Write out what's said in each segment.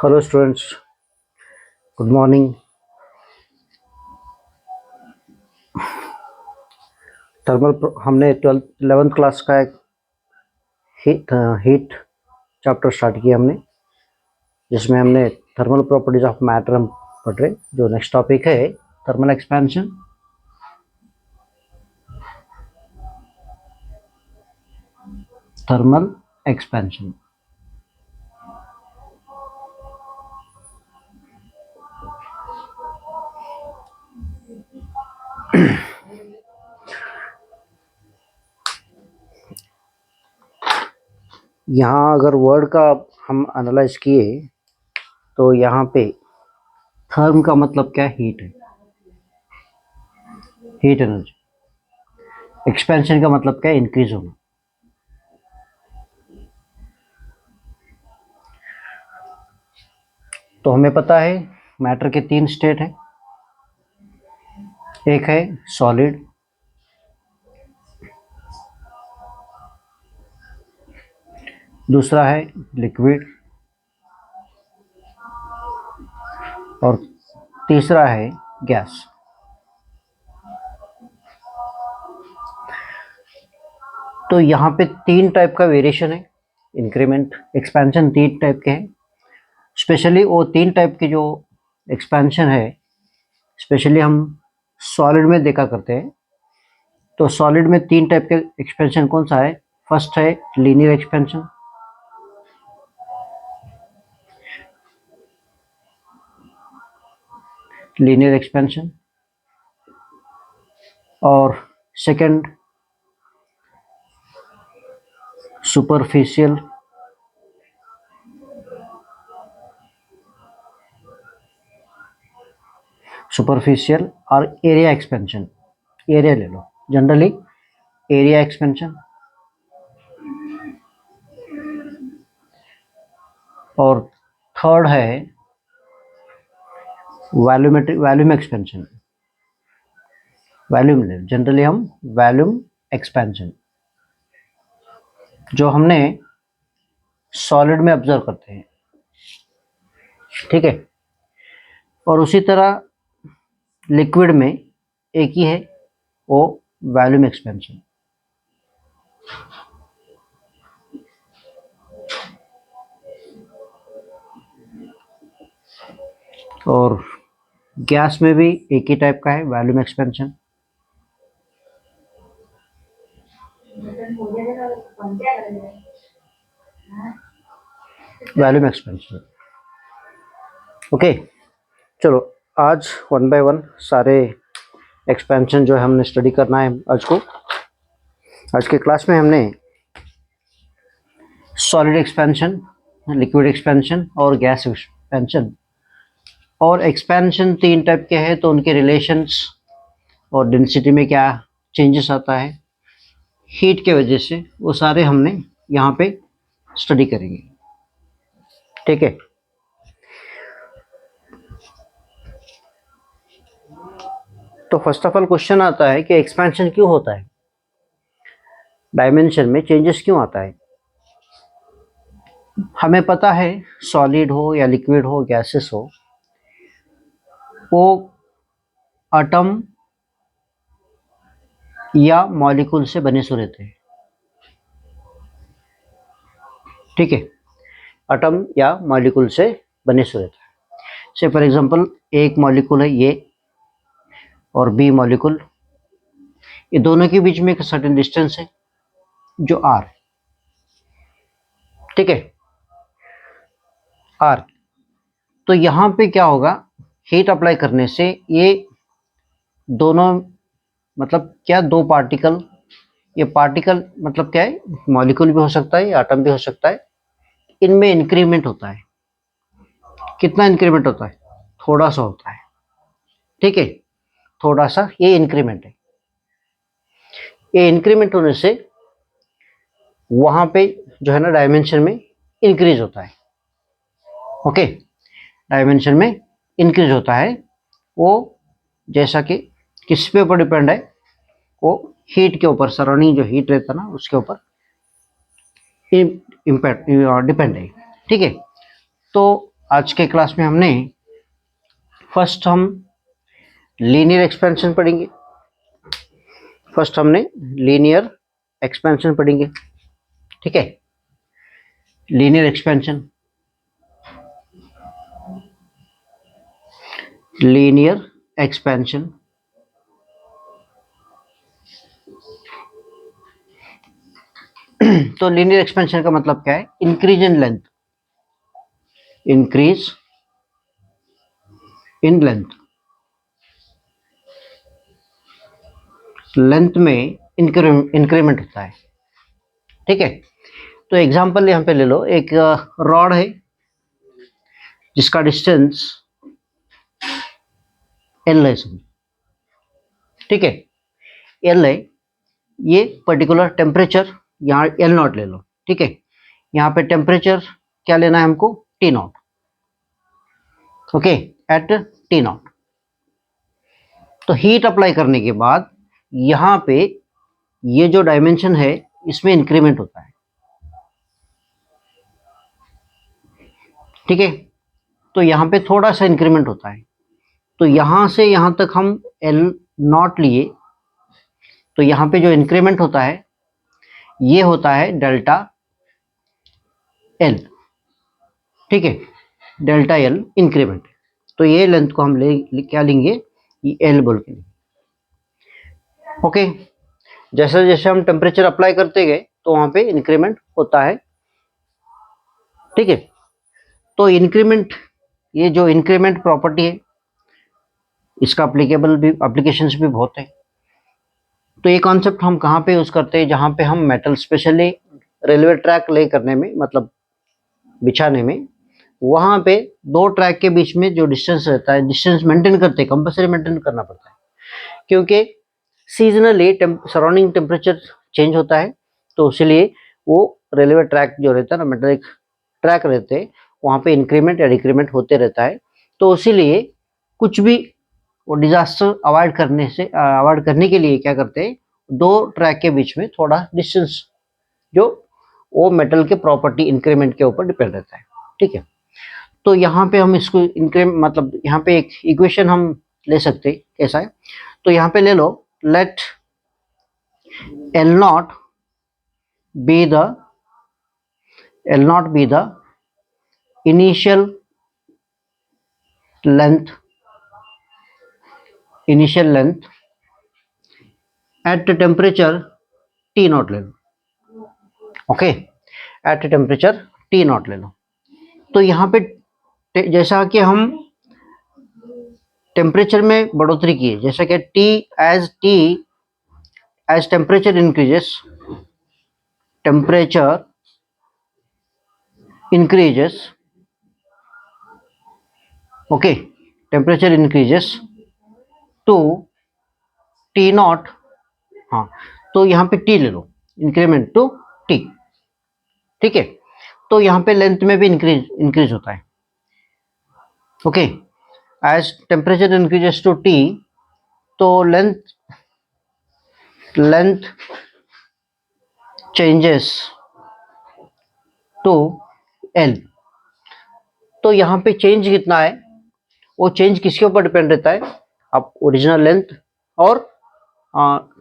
Hello students, good morning. हमने 11th class का एक हीट चैप्टर स्टार्ट किया हमने, जिसमें हमने थर्मल प्रॉपर्टीज ऑफ मैटर हम पढ़ रहे। जो नेक्स्ट टॉपिक है थर्मल एक्सपेंशन। थर्मल एक्सपेंशन यहाँ अगर वर्ड का हम एनालाइज किए तो यहाँ पे थर्म का मतलब क्या है? हीट है, हीट एनर्जी। एक्सपेंशन का मतलब क्या है? इंक्रीज होना। तो हमें पता है मैटर के 3 स्टेट है। एक है सॉलिड, दूसरा है लिक्विड और तीसरा है गैस। तो यहाँ पे 3 टाइप का वेरिएशन है। इंक्रीमेंट, एक्सपेंशन 3 टाइप के हैं। स्पेशली वो 3 टाइप के जो एक्सपेंशन है, स्पेशली हम सॉलिड में देखा करते हैं। तो सॉलिड में 3 टाइप के एक्सपेंशन कौन सा है? फर्स्ट है लीनियर एक्सपेंशन, लीनियर एक्सपेंशन, और सेकंड सुपरफिशियल, सुपरफिशियल और एरिया एक्सपेंशन। एरिया ले लो, जनरली एरिया एक्सपेंशन। और थर्ड है वॉल्यूम एक्सपेंशन। वॉल्यूम ले, जनरली हम वॉल्यूम एक्सपेंशन जो हमने सॉलिड में ऑब्जर्व करते हैं, ठीक है। और उसी तरह लिक्विड में एक ही है, वो वॉल्यूम एक्सपेंशन। और गैस में भी एक ही टाइप का है, volume expansion. Volume expansion, okay. चलो आज 1 बाय 1 सारे एक्सपेंशन जो है हमने स्टडी करना है आज के क्लास में। हमने सॉलिड एक्सपेंशन, लिक्विड एक्सपेंशन और गैस एक्सपेंशन। और एक्सपेंशन 3 टाइप के हैं, तो उनके रिलेशंस और डेंसिटी में क्या चेंजेस आता है हीट के वजह से, वो सारे हमने यहाँ पे स्टडी करेंगे, ठीक है। तो फर्स्ट ऑफ ऑल क्वेश्चन आता है कि एक्सपेंशन क्यों होता है, डायमेंशन में चेंजेस क्यों आता है। हमें पता है सॉलिड हो या लिक्विड हो, गैसेस हो, वो एटम या मॉलिक्यूल से बने से रहते हैं, ठीक है। एटम या मॉलिक्यूल से बने से रहता है। से फॉर एग्जांपल एक मॉलिक्यूल है ये और बी मॉलिक्यूल, ये दोनों के बीच में एक सर्टेन डिस्टेंस है जो आर, ठीक है, आर। तो यहाँ पे क्या होगा, हीट अप्लाई करने से ये दोनों, मतलब क्या, 2 पार्टिकल, ये पार्टिकल मतलब क्या है, मॉलिक्यूल भी हो सकता है, एटम भी हो सकता है। इनमें इंक्रीमेंट होता है। कितना इंक्रीमेंट होता है? थोड़ा सा होता है, ठीक है, थोड़ा सा ये इंक्रीमेंट है। ये इंक्रीमेंट होने से वहां पे जो है ना डायमेंशन में इंक्रीज होता है, ओके। डायमेंशन में इंक्रीज होता है वो, जैसा कि किस पे ऊपर डिपेंड है, वो हीट के ऊपर, सराउंडिंग जो हीट रहता है ना उसके ऊपर इम्पैक्ट डिपेंड है, ठीक है। तो आज के क्लास में हमने फर्स्ट हम लीनियर एक्सपेंशन पढ़ेंगे। फर्स्ट हमने लीनियर एक्सपेंशन पढ़ेंगे, ठीक है। लीनियर एक्सपेंशन, लीनियर एक्सपेंशन तो लीनियर एक्सपेंशन का मतलब क्या है? Increase in length, increase in length, length में इंक्रीमेंट होता है, ठीक है। तो एग्जांपल यहां पे ले लो, एक रॉड है जिसका डिस्टेंस एल है, ठीक है, एल है। ये पर्टिकुलर टेम्परेचर यहाँ एल नॉट ले लो, ठीक है। यहाँ पे टेम्परेचर क्या लेना है हमको? T naught, okay, at T not. तो हीट अप्लाई करने के बाद यहाँ पे ये जो डायमेंशन है इसमें इंक्रीमेंट होता है, ठीक है। तो यहाँ पे थोड़ा सा इंक्रीमेंट होता है। तो यहाँ से यहाँ तक हम एल नॉट लिए, तो यहाँ पे जो इंक्रीमेंट होता है ये होता है डेल्टा एल, ठीक है, डेल्टा एल इंक्रीमेंट। तो ये लेंथ को हम क्या लेंगे? ये एल बोल के, ओके। जैसे जैसे हम टेम्परेचर अप्लाई करते गए तो वहां पे इंक्रीमेंट होता है, ठीक है। तो इंक्रीमेंट, ये जो इंक्रीमेंट प्रॉपर्टी है इसका एप्लीकेशंस भी बहुत है। तो ये कॉन्सेप्ट हम कहाँ पे यूज करते हैं? जहाँ पे हम मेटल, स्पेशली रेलवे ट्रैक ले करने में, मतलब बिछाने में, वहां पे दो ट्रैक के बीच में जो डिस्टेंस रहता है, डिस्टेंस मेंटेन करते हैं, कंपल्सरी मेंटेन करना पड़ता है, क्योंकि सीजनली सराउंडिंग टेम्परेचर चेंज होता है। तो इसलिए वो रेलवे ट्रैक जो रहता है ना, मेटेलिक ट्रैक रहते हैं, वहाँ पे इंक्रीमेंट या डिक्रीमेंट होते रहता है। तो इसीलिए कुछ भी वो डिजास्टर अवॉइड करने के लिए क्या करते हैं, दो ट्रैक के बीच में थोड़ा डिस्टेंस, जो वो मेटल के प्रॉपर्टी इंक्रीमेंट के ऊपर डिपेंड रहता है, ठीक है। तो यहाँ पे हम इसको इंक्रीमेंट, मतलब यहाँ पे एक इक्वेशन हम ले सकते हैं, कैसा है? तो यहाँ पे ले लो, let L not be the initial length at temperature T not ले लो, okay, at temperature T not ले लो। तो यहाँ पे जैसा कि हम टेम्परेचर में बढ़ोतरी की है, जैसा कि as temperature increases, okay, temperature increases to T naught, हाँ, तो यहाँ पे टी ले लो, इंक्रीमेंट टू टी, ठीक है। तो यहाँ पे लेंथ में भी इंक्रीज होता है, okay, as temperature increases to T, तो लेंथ चेंजेस टू एल। तो यहाँ पे चेंज कितना है? वो चेंज किसके ऊपर डिपेंड रहता है? अब ओरिजिनल लेंथ और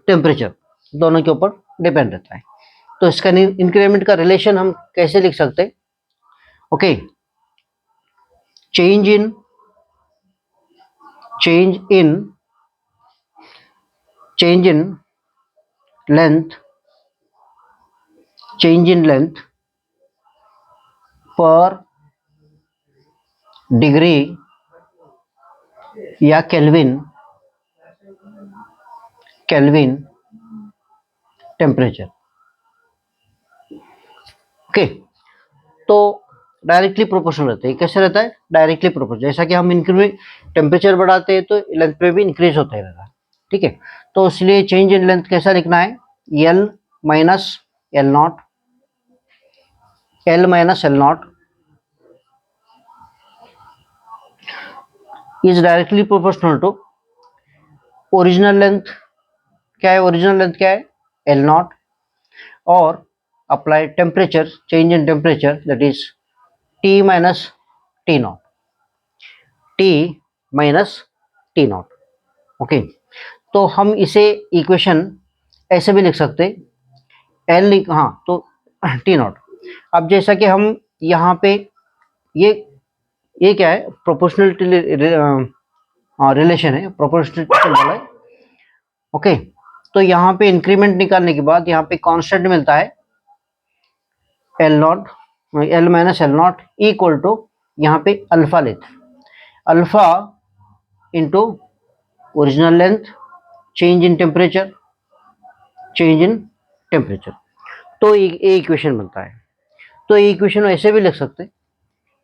टेम्परेचर दोनों के ऊपर डिपेंड रहता है। तो इसका इंक्रीमेंट का रिलेशन हम कैसे लिख सकते हैं? ओके, चेंज इन लेंथ पर डिग्री या केल्विन टेम्परेचर, ओके। तो डायरेक्टली प्रोपोर्शनल रहता है। कैसे रहता है? Directly proportional. जैसा कि हम इंक्रीमेंट टेम्परेचर बढ़ाते हैं तो लेंथ पे भी इंक्रीज होता ही रहता है, ठीक है। तो इसलिए चेंज इन लेंथ कैसा लिखना है? L minus L naught is directly proportional to original length. क्या है ओरिजिनल लेंथ? क्या है? एल नॉट, और apply temperature, change in temperature, that is T minus T naught, T minus T naught. Okay, तो हम इसे इक्वेशन ऐसे भी लिख सकते, एल, हाँ तो टी नॉट। अब जैसा कि हम यहाँ पे ये क्या है, प्रोपोर्शनलिटी रिलेशन है, प्रोपोर्शनलिटी वाला है। ओके, तो यहाँ पे इंक्रीमेंट निकालने के बाद यहाँ पे कांस्टेंट मिलता है L naught, L minus L naught equal to यहाँ पे अल्फा लेते, alpha into original length, change in temperature, change in temperature. तो ये इक्वेशन बनता है। तो ये इक्वेशन ऐसे भी लिख सकते,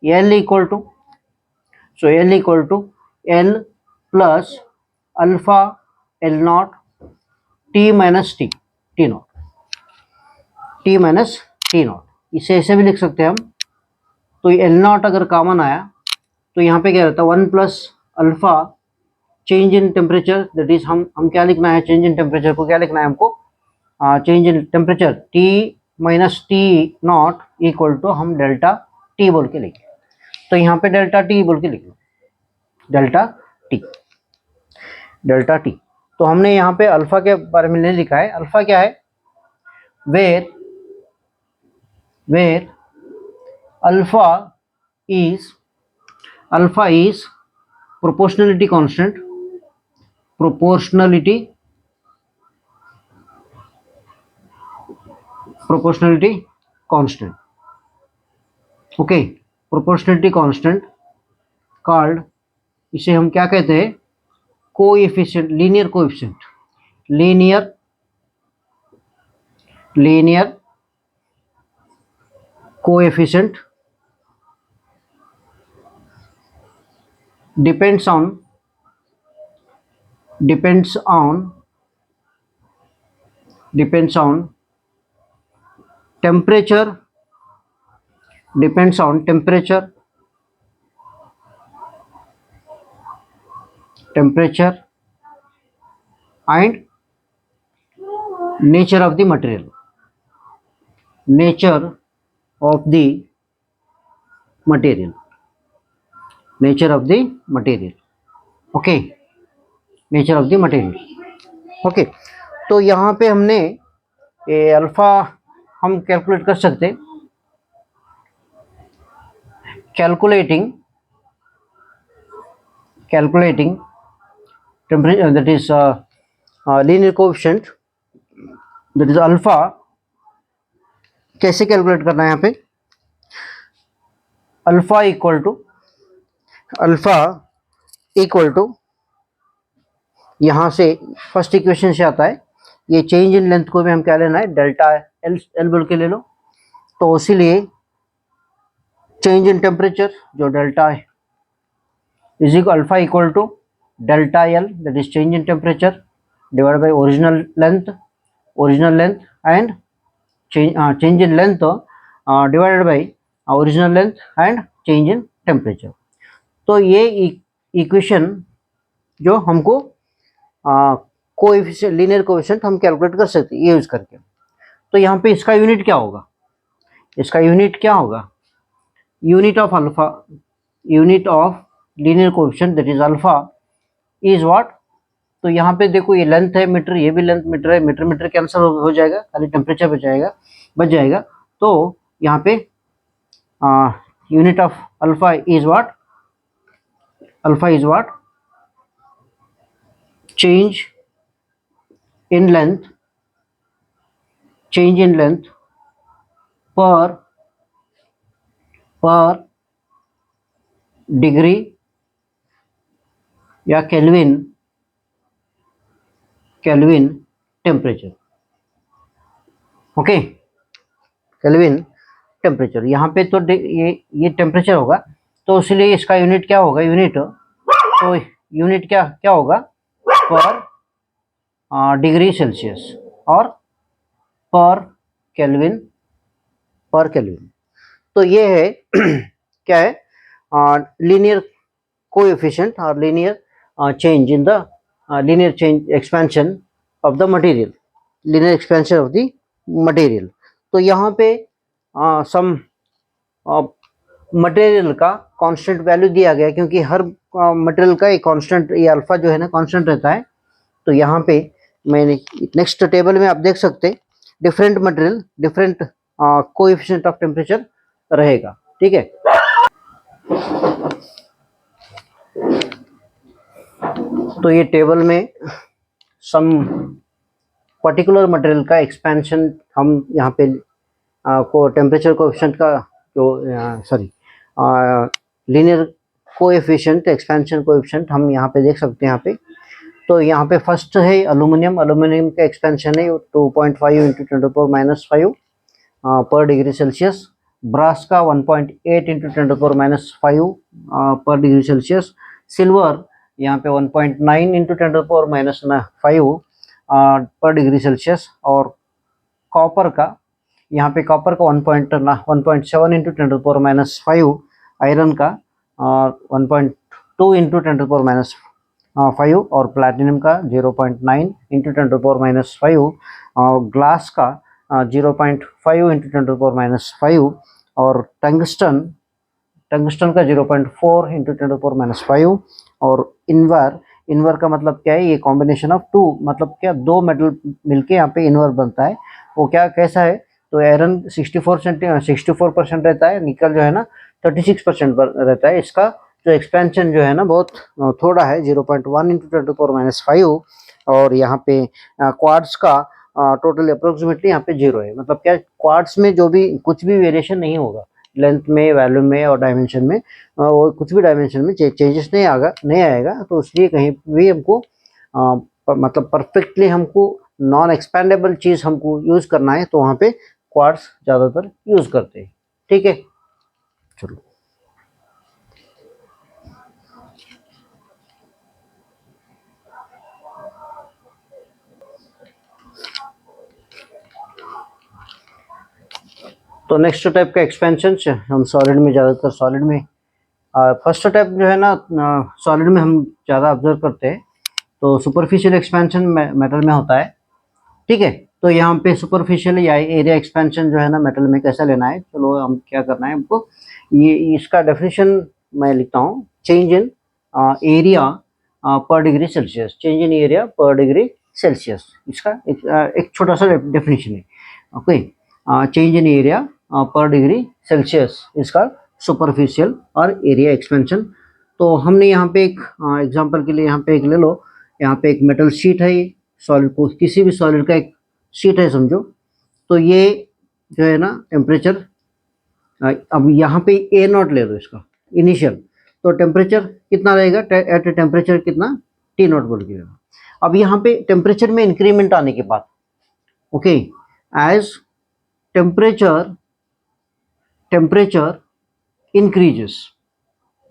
L equal to, so L equal to L plus alpha L naught T minus T, T naught, T minus T naught. इसे ऐसे भी लिख सकते हैं हम। तो एल नॉट अगर कॉमन आया तो यहाँ पे क्या रहता है, one plus alpha change in temperature, that is हम क्या लिखना है, चेंज इन टेम्परेचर को क्या लिखना है हमको, change in temperature T minus T naught equal to हम डेल्टा टी बोल के लिखें। तो यहाँ पे डेल्टा टी बोल के लिख लो, डेल्टा टी, डेल्टा टी। तो हमने यहाँ पे अल्फा के बारे में नहीं लिखा है। अल्फा क्या है, where alpha is proportionality constant, proportionality constant. Okay, proportionality constant called, इसे हम क्या कहते हैं, coefficient, linear coefficient, linear coefficient depends on temperature, and nature of the material, nature of the material, okay, nature of the material. Okay, तो यहाँ पे हमने ये अल्फा हम कैलकुलेट कर सकते, calculating temperature, that is linear coefficient, that is alpha. कैसे calculate करना है यहाँ पे, अल्फा इक्वल टू यहाँ से फर्स्ट इक्वेशन से आता है, ये चेंज इन लेंथ को भी हम क्या लेना है, डेल्टा एल बोल के ले लो। तो इसीलिए चेंज इन टेम्परेचर जो डेल्टा है is equal alpha equal to delta L, that is change in temperature divide by original length and change in length divided by original length and change in temperature. तो ये equation जो हमको coefficient, linear coefficient हम calculate कर सकते हैं ये use करके। तो यहाँ पे इसका यूनिट क्या होगा, unit of alpha, unit of linear coefficient that is alpha is what. तो यहाँ पे देखो ये लेंथ है मीटर, ये भी लेंथ मीटर है, मीटर कैंसिल हो जाएगा, खाली टेम्परेचर बच जाएगा। तो यहाँ पे unit of alpha is what, change in length per degree या kelvin temperature. Okay, kelvin temperature. यहाँ पे तो ये टेम्परेचर होगा, तो इसलिए इसका यूनिट क्या होगा, तो यूनिट क्या होगा, पर डिग्री सेल्सियस और पर केल्विन। तो ये है क्या है, लीनियर कोएफिशिएंट और linear change in the linear change expansion of the material, तो यहाँ पे सम मटेरियल का कांस्टेंट वैल्यू दिया गया, क्योंकि हर मटेरियल का एक कांस्टेंट, ये अल्फा जो है ना कांस्टेंट रहता है। तो यहाँ पे मैंने नेक्स्ट टेबल में आप देख सकते different material different coefficient of temperature रहेगा, ठीक है। तो ये टेबल में सम पर्टिकुलर मटेरियल का एक्सपेंशन हम यहाँ पे को टेम्परेचर कोएफिशिएंट का जो sorry linear coefficient expansion coefficient हम यहाँ पे देख सकते हैं यहाँ पे। तो यहाँ पे फर्स्ट है एल्यूमिनियम का एक्सपेंशन है 2.5 इंटू 10⁻⁻5 पर डिग्री सेल्सियस। ब्रास का 1.8 इंटू 10⁻⁵ पर डिग्री सेल्सियस। सिल्वर यहाँ पे 1.9 इंटू 10⁻⁵ पर डिग्री सेल्सियस। और कॉपर का यहाँ पे कॉपर का 1.7 इंटू 10⁻⁵, आयरन का 1.2 इंटू 10⁻⁵, और प्लैटिनम का 0.9 इंटू 10⁻⁵, और ग्लास का 0.5 इंटू 10⁻⁵, और टंगस्टन का 0.4 इंटू 10⁻⁵, और इनवर का मतलब क्या है, ये कॉम्बिनेशन ऑफ टू, मतलब क्या दो मेटल मिलके यहाँ पे इनवर बनता है। वो क्या कैसा है, तो आयरन 64% रहता है, निकल जो है ना 36% रहता है। इसका जो एक्सपेंशन जो है ना बहुत थोड़ा है, 0.1 इंटू 10⁻⁵, और यहाँ पे क्वार्ट्ज का टोटल अप्रोक्सीमेटली यहाँ पे 0 है। मतलब क्या क्वार्ट्ज में जो भी कुछ भी वेरिएशन नहीं होगा लेंथ में, वैल्यूम में और डायमेंशन में, वो कुछ भी डायमेंशन में चेंजेस नहीं आएगा। तो इसलिए कहीं भी हमको मतलब परफेक्टली हमको नॉन एक्सपेंडेबल चीज़ हमको यूज़ करना है, तो वहाँ पे क्वार्ट्ज ज़्यादातर यूज़ करते हैं, ठीक है। चलो तो नेक्स्ट टाइप का एक्सपेंशन हम सॉलिड में, ज़्यादातर सॉलिड में फर्स्ट टाइप जो है ना सॉलिड में हम ज़्यादा ऑब्जर्व करते हैं। तो सुपरफिशियल एक्सपेंशन मेटल में होता है, ठीक है। तो यहाँ पे सुपरफिशियल या एरिया एक्सपेंशन जो है ना मेटल में कैसा लेना है, चलो हम क्या करना है हमको, ये इसका डेफिनेशन मैं लिखता हूँ। चेंज इन एरिया पर degree Celsius, change in area पर डिग्री सेल्सियस, इसका एक छोटा सा डेफिनेशन है, ओके। चेंज इन एरिया पर डिग्री सेल्सियस इसका सुपरफिशियल और एरिया एक्सपेंशन। तो हमने यहाँ पे एक एग्जांपल के लिए यहाँ पे एक ले लो, यहाँ पे एक मेटल शीट है, ये सॉलिड को किसी भी सॉलिड का एक शीट है समझो। तो ये जो है ना टेम्परेचर, अब यहाँ पे ए नॉट ले लो इसका इनिशियल, तो टेम्परेचर कितना रहेगा एट टेम्परेचर कितना टी नॉट बोल के। अब यहाँ पे टेम्परेचर में इंक्रीमेंट आने के बाद, ओके, एज टेम्परेचर इंक्रीजेस,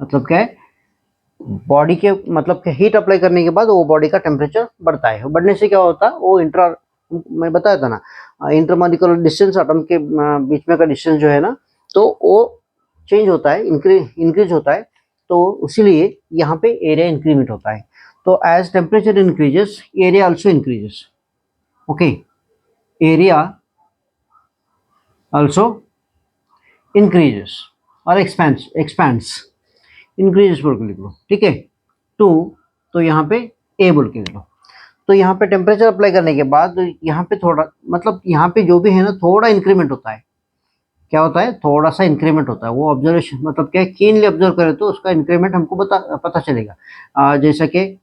मतलब क्या है, बॉडी के मतलब हीट अप्लाई करने के बाद वो बॉडी का टेम्परेचर बढ़ता है। बढ़ने से क्या होता है, वो मैं बताया था ना, इंटरमॉलिक्यूलर डिस्टेंस एटम के बीच में का डिस्टेंस जो है ना, तो वो चेंज होता है, इंक्रीज होता है। तो इसीलिए यहाँ पे एरिया इंक्रीमेंट होता है। तो as temperature increases area also increases, okay, area also increases और एक्सपेंड्स इंक्रीजेस बोल के लिख लो, ठीक है। टू, तो यहाँ पे ए बोल के लिख लो। तो यहाँ पे टेम्परेचर अप्लाई करने के बाद यहाँ पे थोड़ा, मतलब यहाँ पे जो भी है ना थोड़ा इंक्रीमेंट होता है। क्या होता है, थोड़ा सा इंक्रीमेंट होता है। वो ऑब्जर्वेशन मतलब क्या है, कीनली ऑब्जर्व करें तो उसका इंक्रीमेंट हमको पता चलेगा। जैसा कि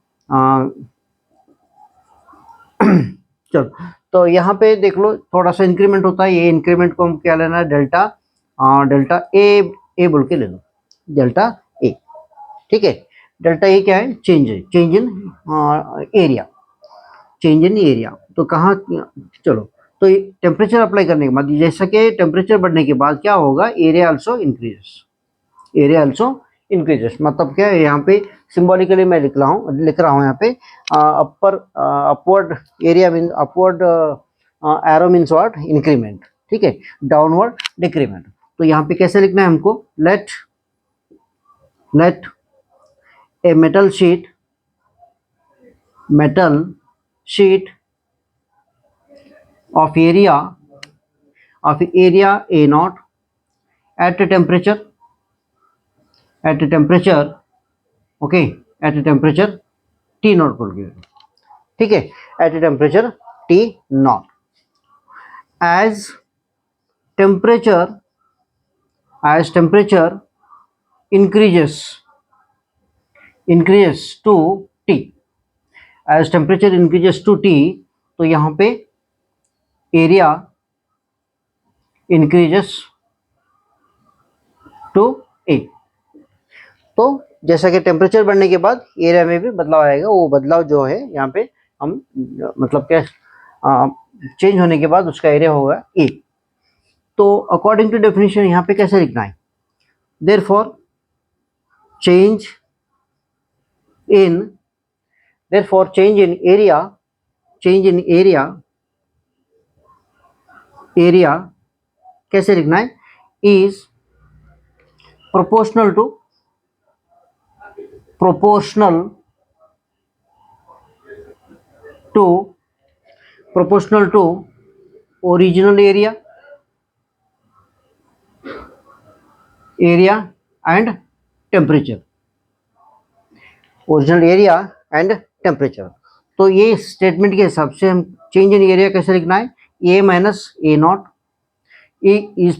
चलो, तो यहाँ पे देख लो थोड़ा सा इंक्रीमेंट होता है। ये इंक्रीमेंट को हम क्या लेना है, डेल्टा ए बोल के ले लो, डेल्टा ए, ठीक है। डेल्टा ए क्या है, change in area, change in area. तो कहाँ, चलो, तो टेम्परेचर अप्लाई करने के बाद जैसा कि टेम्परेचर बढ़ने के बाद क्या होगा, एरिया ऑल्सो इंक्रीजेस। मतलब क्या है, यहाँ पे सिंबॉलिकली मैं लिख रहा हूँ यहाँ पे upward area mean upward arrow means what, increment, ठीक है, डाउनवर्ड डिक्रीमेंट। तो यहाँ पे कैसे लिखना है हमको, let a metal sheet of area A naught at a temperature at a temperature, okay, at a temperature T naught बोल गया, ठीक है, at a temperature T naught, as temperature increases to T, as temperature increases to T, तो यहाँ पे area increases to A। तो जैसा कि टेम्परेचर बढ़ने के बाद एरिया में भी बदलाव आएगा, वो बदलाव जो है यहाँ पे हम मतलब क्या चेंज होने के बाद उसका एरिया होगा A। तो अकॉर्डिंग टू डेफिनेशन यहाँ पे कैसे लिखना है, देयरफॉर change in area कैसे लिखना है, is proportional to original area and temperature, original area and temperature. तो ये स्टेटमेंट के हिसाब से हम चेंज इन एरिया कैसे लिखना है, A minus A not is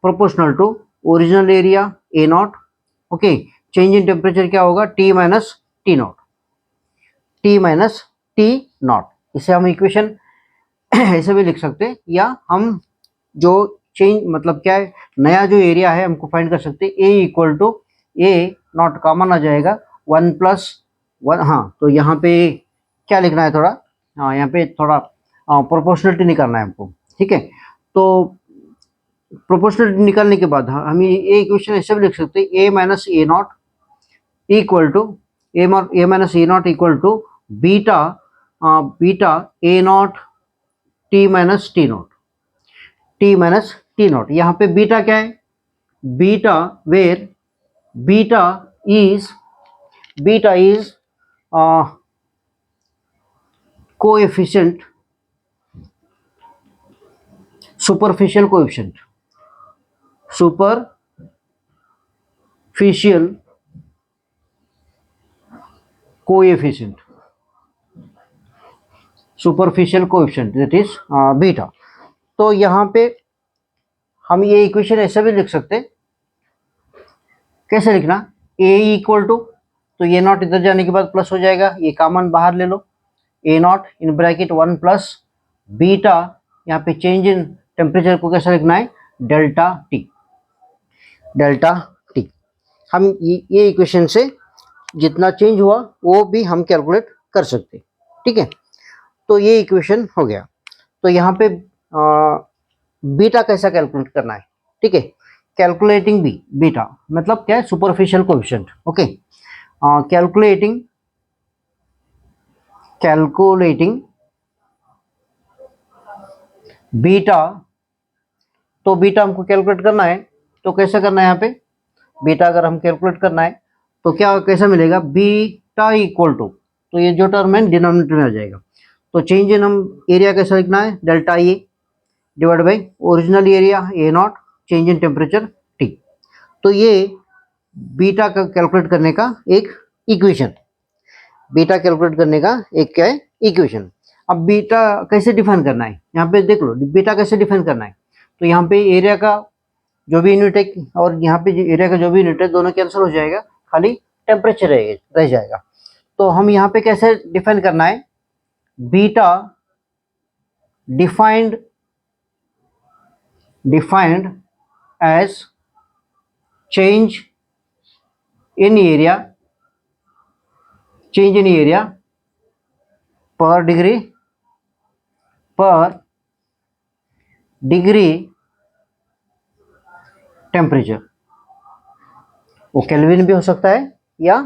proportional to original area A not, okay. Change in temperature क्या होगा, टी माइनस टी नॉट। इसे हम इक्वेशन ऐसे भी लिख सकते हैं, या हम जो चेंज मतलब क्या है, नया जो एरिया है हमको फाइंड कर सकते हैं, A equal to A not common आ जाएगा 1+1, हाँ। तो यहाँ पे क्या लिखना है, थोड़ा हाँ यहाँ पे थोड़ा प्रोपोर्शनलिटी निकालना है हमको, ठीक है। तो प्रोपोर्शनलिटी निकालने के बाद हम ये इक्वेशन ऐसे भी लिख सकते हैं, A minus A not equal to beta A not T minus T not. यहाँ पे बीटा क्या है, beta where beta is coefficient, superficial coefficient that is beta. तो यहाँ पे हम ये इक्वेशन ऐसे भी लिख सकते हैं, कैसे लिखना, ए इक्वल टू, तो ये नॉट इधर जाने के बाद प्लस हो जाएगा, ये कॉमन बाहर ले लो, A not in bracket 1 plus beta, यहाँ पे चेंज इन टेम्परेचर को कैसे लिखना है, डेल्टा टी। हम ये इक्वेशन से जितना चेंज हुआ वो भी हम कैलकुलेट कर सकते, ठीक है। तो ये इक्वेशन हो गया। तो यहाँ पे बीटा कैसा कैलकुलेट करना है, ठीक है। कैलकुलेटिंग बीटा मतलब क्या है, superficial coefficient, okay. Calculating beta, तो बीटा हमको कैलकुलेट करना है, तो कैसे करना है, यहाँ पे बीटा अगर हम कैलकुलेट करना है तो क्या कैसा मिलेगा, बीटा इक्वल टू, तो ये जो टर्म है डिनोमिनेटर में आ जाएगा। तो चेंज इन हम एरिया कैसा लिखना है, delta A divide by original area A not, change in temperature T. तो ये बीटा का कैलकुलेट करने का एक इक्वेशन, क्या है, इक्वेशन। अब बीटा कैसे डिफाइन करना है, यहाँ पे देख लो बीटा कैसे डिफाइन करना है। तो यहाँ पे एरिया का जो भी यूनिट है और यहाँ पे एरिया का जो भी यूनिट है दोनों कैंसिल हो जाएगा, खाली टेम्परेचर रह जाएगा। तो हम यहाँ पे कैसे डिफाइन करना है, beta defined as change in area per degree temperature. वो केल्विन भी हो सकता है या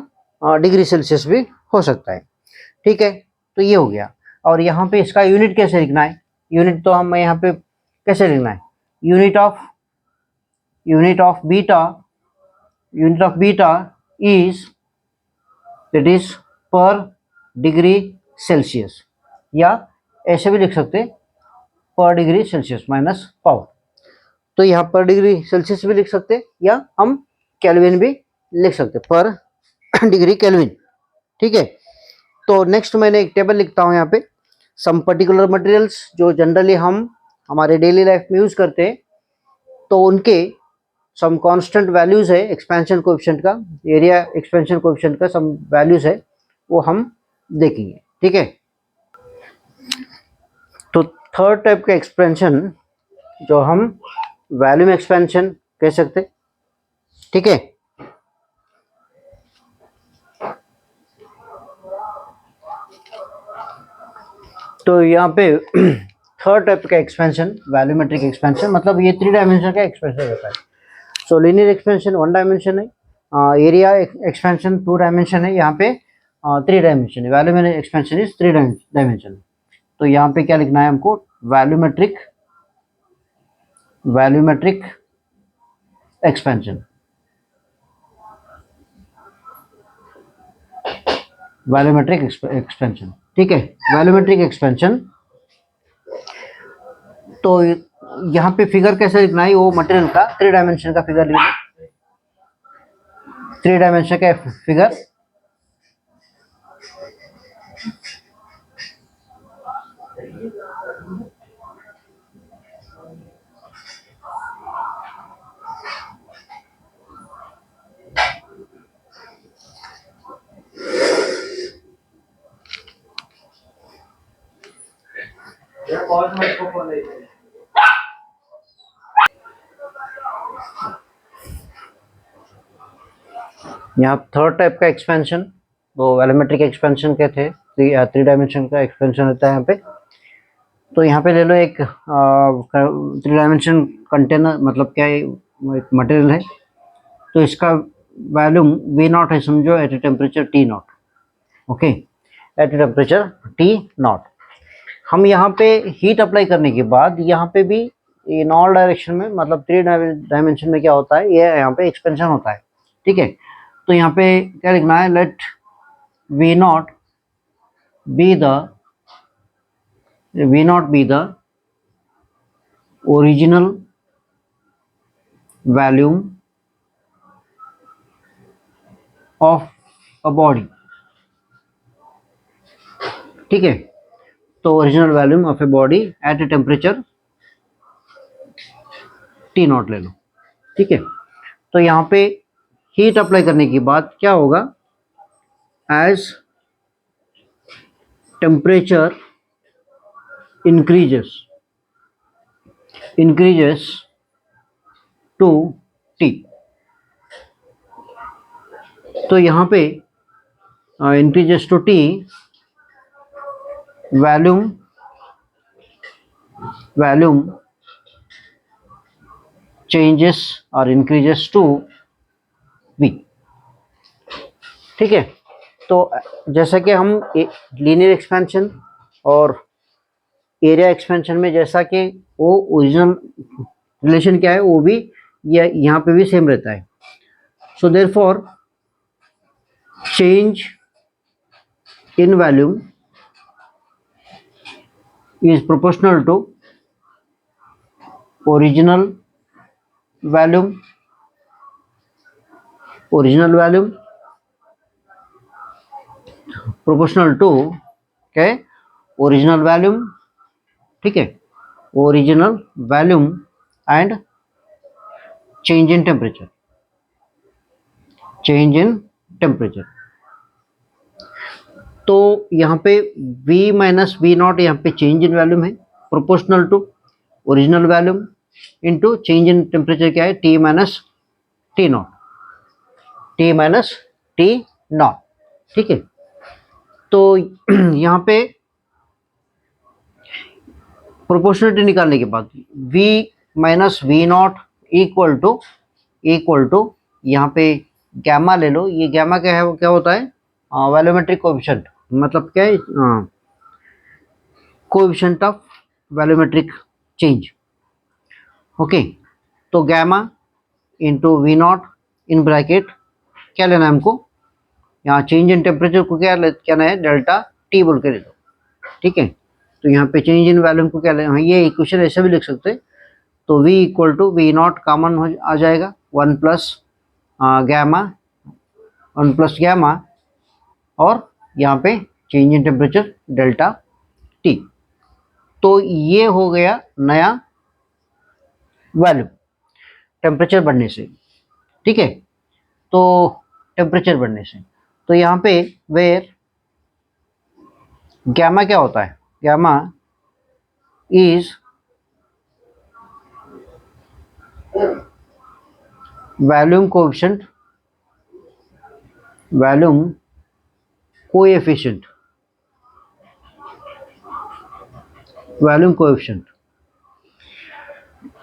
डिग्री सेल्सियस भी हो सकता है, ठीक है। तो ये हो गया। और यहाँ पे इसका यूनिट कैसे लिखना है, यूनिट तो हम यहाँ पे कैसे लिखना है, unit of beta is that is पर डिग्री सेल्सियस, या ऐसे भी लिख सकते पर डिग्री सेल्सियस माइनस पावर। तो यहाँ पर डिग्री सेल्सियस भी लिख सकते हैं या हम केल्विन भी लिख सकते हैं, पर डिग्री केल्विन। ठीक है, तो नेक्स्ट मैंने एक टेबल लिखता हूँ यहाँ पे, सम पर्टिकुलर मटेरियल्स जो जनरली हम हमारे डेली लाइफ में यूज करते हैं, तो उनके सम कांस्टेंट वैल्यूज है एक्सपेंशन कोएफिशिएंट का, एरिया एक्सपेंशन कोएफिशिएंट का सम वैल्यूज है, वो हम देखेंगे। ठीक है, तो थर्ड टाइप का एक्सपेंशन जो हम वॉल्यूम एक्सपेंशन कह सकते। ठीक है, तो यहाँ पे थर्ड टाइप का एक्सपेंशन वॉल्यूमेट्रिक एक्सपेंशन, मतलब ये 3 डायमेंशन का एक्सपेंशन रहता है। सो लीनियर एक्सपेंशन 1 डायमेंशन है, एरिया एक्सपेंशन 2 डायमेंशन है, यहाँ पे 3 डायमेंशन है, वॉल्यूमेट्रिक एक्सपेंशन इज 3 डायमेंशन। तो यहाँ पे क्या लिखना है हमको, वॉल्यूमेट्रिक एक्सपेंशन, वॉल्यूमेट्रिक एक्सपेंशन। ठीक है, वॉल्यूमेट्रिक एक्सपेंशन, तो यहाँ पे फिगर कैसे लिखना है, वो मटेरियल का 3 डायमेंशन का फिगर लिखना, 3 डायमेंशन का फिगर। यहाँ थर्ड टाइप का एक्सपेंशन वो वॉल्यूमेट्रिक एक्सपेंशन के थे, 3 डायमेंशन का एक्सपेंशन होता है यहाँ पे। तो यहाँ पे ले लो एक 3 डायमेंशन कंटेनर, मतलब क्या है, एक मटेरियल है, तो इसका वॉल्यूम V नॉट है समझो, at a temperature T naught. Okay, at a temperature T naught. हम यहाँ पे हीट अप्लाई करने के बाद यहाँ पे भी इन ऑल डायरेक्शन में, मतलब 3 डायमेंशन में क्या होता है, ये यहाँ पे एक्सपेंशन होता है। ठीक है, तो यहाँ पे क्या लिखना है, let V naught be the original volume of a body. ठीक है, तो original volume of a body at a temperature T not ले लो। ठीक है, तो यहाँ पे हीट अप्लाई करने के बाद क्या होगा, as temperature increases to T, तो यहाँ पे increases to T, volume changes or increases to V। ठीक है, तो जैसा कि हम लीनियर एक्सपेंशन और एरिया एक्सपेंशन में जैसा कि वो ओरिजिनल रिलेशन क्या है, वो भी यहाँ पे भी सेम रहता है। So therefore change in volume is proportional to original volume proportional to क्या है, ओरिजिनल वॉल्यूम। ठीक है, original volume and change in temperature, तो यहाँ पे V माइनस V नॉट यहाँ पे चेंज इन वॉल्यूम है, proportional to original volume into change in temperature क्या है, T माइनस T नॉट। ठीक है, तो यहाँ पे प्रोपोर्शनलिटी निकालने के बाद V minus V naught equal to यहाँ पे गैमा ले लो, ये गैमा क्या है, वो क्या होता है, वॉल्यूमेट्रिक कोएफिशिएंट, मतलब क्या है, coefficient of volumetric change. Okay, तो gamma into V not in bracket क्या लेना है हमको, यहाँ चेंज इन टेम्परेचर को क्या लेना है, डेल्टा T बोल के ले लो। ठीक है, तो यहाँ पे चेंज इन वॉल्यूम को क्या लेना है, ये इक्वेशन ऐसे भी लिख सकते हैं, तो V equal to V naught common हो आ जाएगा, 1 प्लस गैमा और यहाँ पे change in temperature delta T। तो ये हो गया नया वैल्यू टेम्परेचर बढ़ने से, ठीक है। तो टेम्परेचर बढ़ने से, तो यहाँ पे वेयर गैमा क्या होता है, gamma is volume coefficient, volume coefficient, volume coefficient.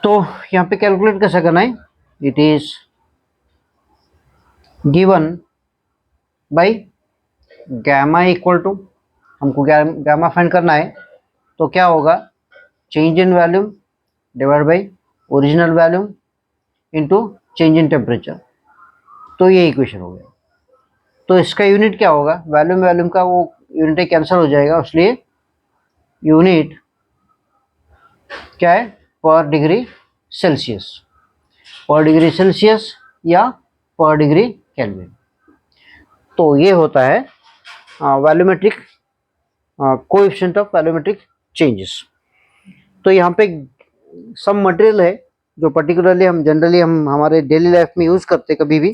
तो यहाँ पे कैलकुलेट कैसे करना है, it is given by gamma equal to, हमको गैमा फाइंड करना है, तो क्या होगा, change in volume divide by original volume into change in temperature. तो ये इक्वेशन हो गया। तो इसका यूनिट क्या होगा, वॉल्यूम वॉल्यूम का वो यूनिट कैंसिल हो जाएगा, इसलिए यूनिट क्या है, पर डिग्री सेल्सियस, पर डिग्री सेल्सियस या पर डिग्री केल्विन। तो ये होता है volumetric coefficient of volumetric changes. तो यहाँ पे सम मटेरियल है जो पर्टिकुलरली हम जनरली हम हमारे डेली लाइफ में यूज करते कभी भी,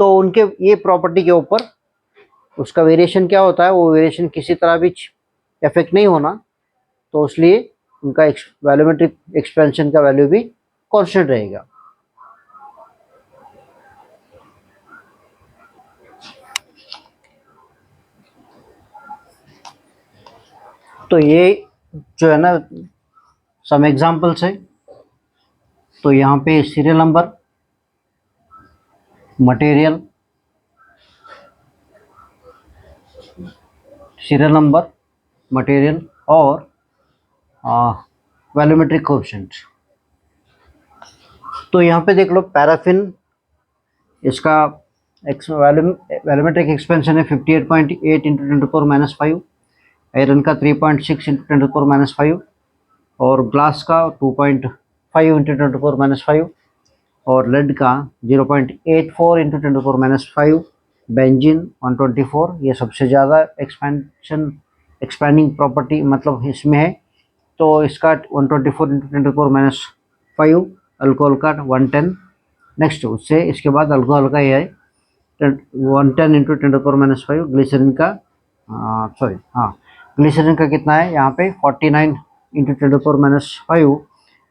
तो उनके ये प्रॉपर्टी के ऊपर उसका वेरिएशन क्या होता है, वो वेरिएशन किसी तरह भी इफेक्ट नहीं होना, तो इसलिए उनका वॉल्यूमेट्रिक एक्सपेंशन का वैल्यू भी कांस्टेंट रहेगा। तो ये जो है ना सम एग्जांपल्स है। तो यहाँ पे serial number, material, serial number, material और वॉल्यूमेट्रिक कोएफिशिएंट। तो यहाँ पे देख लो, पैराफिन इसका वॉल्यूमेट्रिक एक्सपेंशन है 58.8 इंटू 10⁻⁵, आयरन का 3.6 इंटू 10⁻⁵, और ग्लास का 2.5 इंटू 10⁻⁵, और लेड का 0.84 इंटू 10⁻⁵, बेंजीन 124, ये सबसे ज़्यादा एक्सपेंडिंग प्रॉपर्टी मतलब इसमें है, तो इसका 124 इंटू 10⁻⁵, अल्कोहल का 110। नेक्स्ट उससे इसके बाद अल्कोहल का ये है 110 इंटू 10⁻⁵, ग्लिसरीन का ग्लिसरीन का कितना है यहाँ पे 49 इंटू 10⁻⁵,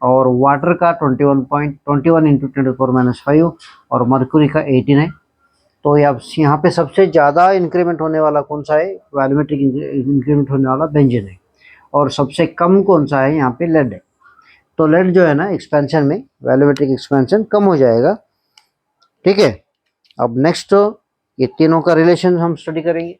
और वाटर का 21 इंटू 10⁻⁵, और मर्क्यूरी का 18 है। तो यहाँ पे सबसे ज़्यादा इंक्रीमेंट होने वाला कौन सा है, वॉल्यूमेट्रिक इंक्रीमेंट होने वाला बेंजीन है, और सबसे कम कौन सा है, यहाँ पे लेड है। तो लेड जो है ना एक्सपेंशन में वॉल्यूमेट्रिक एक्सपेंशन कम हो जाएगा, ठीक है। अब नेक्स्ट ये तीनों का रिलेशन हम स्टडी करेंगे।